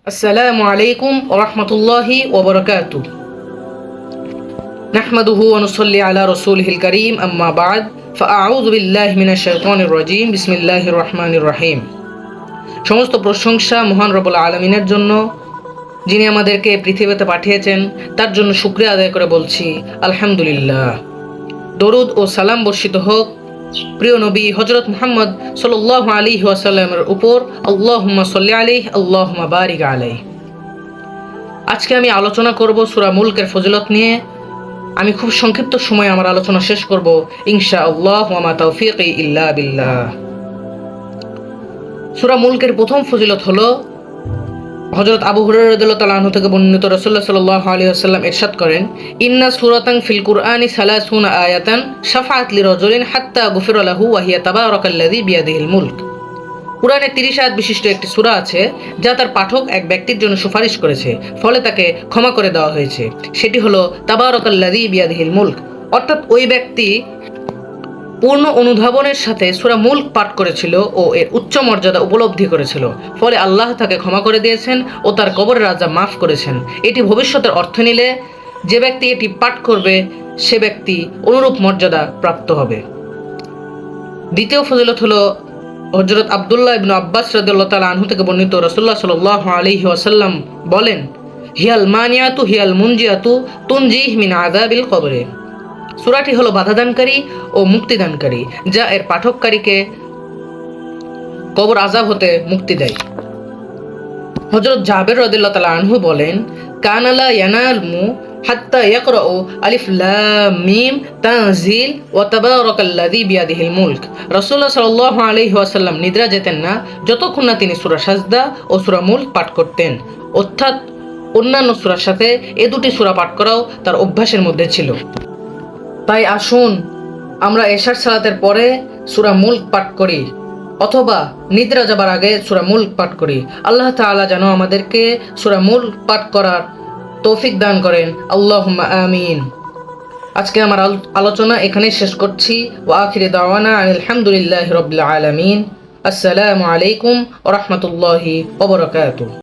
আসসালামু আলাইকুম ওয়া রাহমাতুল্লাহি ওয়া বারাকাতুহু। নাহমাদুহু ওয়া নুসাল্লি আলা রাসূলিহিল কারীম, আম্মা বা'দ, ফাআউযু বিল্লাহি মিনাশ শাইতানির রাজীম। বিসমিল্লাহির রহমানির রহিম। সমস্ত প্রশংসা মহান রব্বুল আলামিনের জন্য, যিনি আমাদেরকে পৃথিবীতে পাঠিয়েছেন। তার জন্য শুকরিয়া আদায় করে বলছি আলহামদুলিল্লাহ। দরুদ ও সালাম বর্ষিত হোক প্রিয় নবী হযরত মুহাম্মদ সাল্লাল্লাহু আলাইহি ওয়াসাল্লামের উপর। আল্লাহুম্মা সাল্লি আলাইহি, আল্লাহুম্মা বারিক আলাইহি। আজকে আমি আলোচনা করব সূরা মুলকের ফজিলত নিয়ে। আমি খুব সংক্ষিপ্ত সময়ে আমার আলোচনা শেষ করব ইনশাআল্লাহ, ওয়া মা তাওফীকি ইল্লা বিল্লাহ। সূরা মুলকের প্রথম ফজিলত হলো, হযরত আবু হুরায়রা রাদিয়াল্লাহু তাআলা আনহু থেকে বর্ণিত, রাসূলুল্লাহ সাল্লাল্লাহু আলাইহি ওয়াসাল্লাম ইরশাদ করেন, ইন্না সূরাতান ফিল কুরআনি 30 আয়াতান শাফাআত লিরাজুলিন হাত্তা গুফিরা লাহু ওয়া হিয়া তাবারাকাল্লাযী বিয়াদিহিল মুলক। কুরআনে 30 আয়াত বিশিষ্ট একটি সূরা আছে, যা তার পাঠক এক ব্যক্তির জন্য সুপারিশ করেছে, ফলে তাকে ক্ষমা করে দেওয়া হয়েছে। সেটি হলো তাবারাকাল্লাযী বিয়াদিহিল মুলক। অর্থাৎ ওই ব্যক্তি পূর্ণ অনুধাবনের সাথে সূরা মুলক পাঠ করেছিল ও এর উচ্চ মর্যাদা উপলব্ধি করেছিল, ফলে আল্লাহ তাকে ক্ষমা করে দিয়েছেন ও তার কবরের আযাব মাফ করেছেন। এটি ভবিষ্যতের অর্থ নিলে যে ব্যক্তি এটি পাঠ করবে সে ব্যক্তি অনুরূপ মর্যাদা প্রাপ্ত হবে। দ্বিতীয় ফজিলত হলো, হযরত আব্দুল্লাহ ইবনে আব্বাস রাদিয়াল্লাহু তাআলা আনহু থেকে বর্ণিত, রাসূলুল্লাহ সাল্লাল্লাহু আলাইহি ওয়াসাল্লাম বলেন, হিয়াল মানিয়াতু হিয়াল মুনজিয়াতু তুনজিহ মিন আযাবিল কবরে। সূরাটি হলো বাধাদানকারী ও মুক্তিদানকারী, যা এর পাঠককারীকে কবর আযাব হতে মুক্তি দেয়। হযরত জাবের রাদিয়াল্লাহু তাআলা আনহু বলেন, কানা লা ইয়ানালু হাত্তা ইয়াকরাউ আলিফ লাম মিম তানজিল ওয়া তাবারাকাল্লাযী বিয়াদিহিল মুলক। রাসূলুল্লাহ সাল্লাল্লাহু আলাইহি ওয়াসাল্লাম নিদ্রা যেতেন না যতক্ষণ না তিনি সূরা সাজদা ও সূরা মুলক পাঠ করতেন, অর্থাৎ অন্যান্য সূরার সাথে এ দুটি সূরা পাঠ করাও তার অভ্যাসের মধ্যে ছিল। তাই আসুন আমরা এশার সালাতের পরে সূরা মুলক পাঠ করি, অথবা নিদ্রা যাবার আগে সূরা মুলক পাঠ করি। আল্লাহ তাআলা যেন আমাদেরকে সূরা মুলক পাঠ করার তৌফিক দান করেন, আল্লাহুম্মা আমিন। আজকে আমার আলোচনা এখানেই শেষ করছি। ওয়া আখিরি দাওয়ানা আলহামদুলিল্লাহি রাব্বিল আলামিন। আসসালামু আলাইকুম ওয়া রাহমাতুল্লাহি ওয়া বারাকাতুহু।